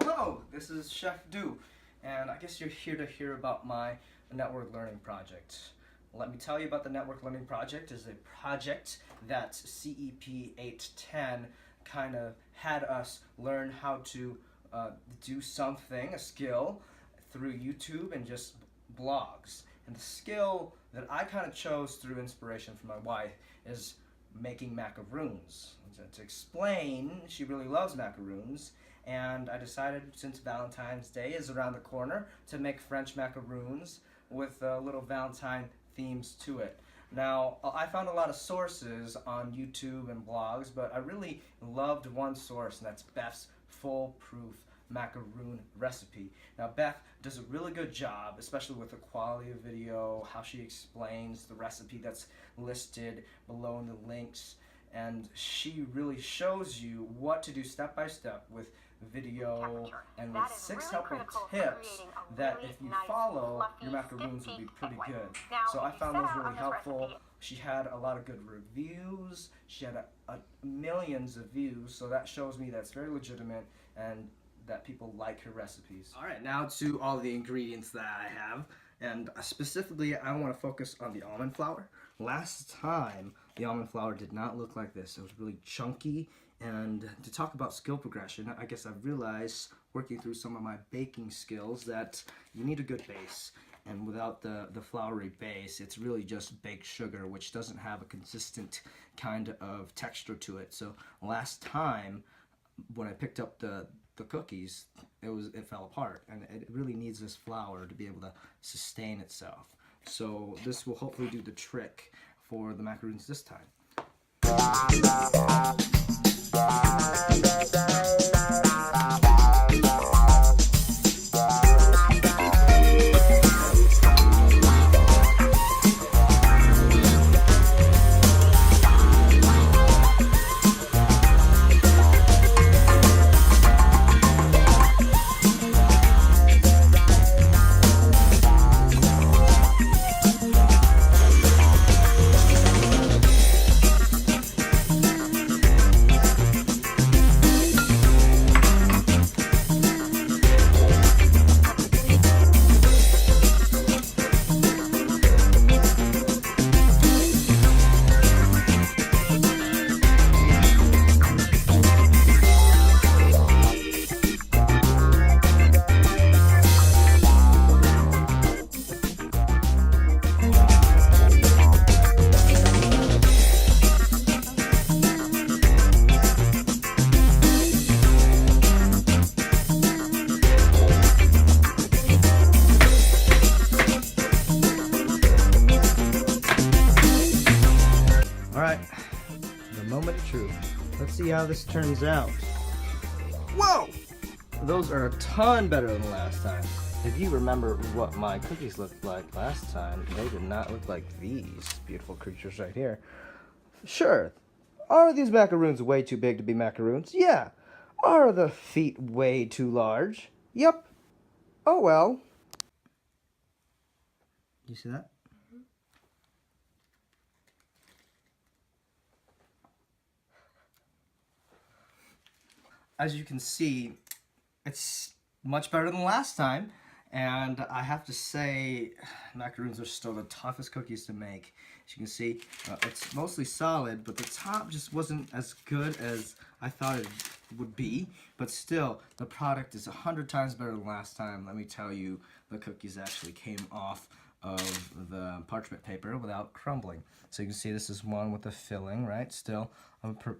Hello, this is Chef Du, and I guess you're here to hear about my Network Learning Project. Let me tell you about the Network Learning Project. It's a project that CEP 810 kind of had us learn how to do something, a skill, through YouTube and just blogs. And the skill that I kind of chose through inspiration from my wife is making macaroons. To explain, she really loves macaroons, and I decided, since Valentine's Day is around the corner, to make French macaroons with little Valentine themes to it. Now, I found a lot of sources on YouTube and blogs, but I really loved one source, and that's Beth's foolproof macaroon recipe. Now, Beth does a really good job, especially with the quality of video, how she explains the recipe that's listed below in the links, and she really shows you what to do step by step with video and with 6 helpful tips that if you follow, your macaroons will be pretty good. So I found those really helpful. She had a lot of good reviews. She had millions of views, so that shows me that's very legitimate and that people like her recipes. Alright, now to all the ingredients that I have, and specifically I want to focus on the almond flour. Last time the almond flour did not look like this. It was really chunky, and to talk about skill progression, I guess I've realized, working through some of my baking skills, that you need a good base. And without the floury base, it's really just baked sugar, which doesn't have a consistent kind of texture to it. So last time, when I picked up the cookies, it fell apart, and it really needs this flour to be able to sustain itself. So this will hopefully do the trick for the macaroons this time. Alright, the moment of truth. Let's see how this turns out. Whoa! Those are a ton better than last time. If you remember what my cookies looked like last time, they did not look like these beautiful creatures right here. Sure, are these macaroons way too big to be macaroons? Yeah. Are the feet way too large? Yep. Oh well. You see that? As you can see, it's much better than last time, and I have to say, macaroons are still the toughest cookies to make. As you can see, it's mostly solid, but the top just wasn't as good as I thought it would be, but still, the product is 100 times better than last time. Let me tell you, the cookies actually came off of the parchment paper without crumbling. So you can see this is one with the filling, right? Still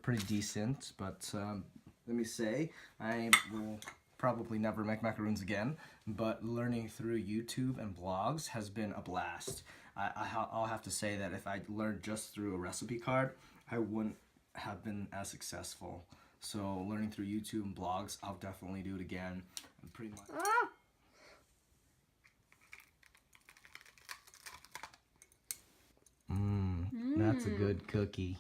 pretty decent, but let me say, I will probably never make macaroons again, but learning through YouTube and blogs has been a blast. I'll have to say that if I learned just through a recipe card, I wouldn't have been as successful. So learning through YouTube and blogs, I'll definitely do it again. And pretty much. That's a good cookie.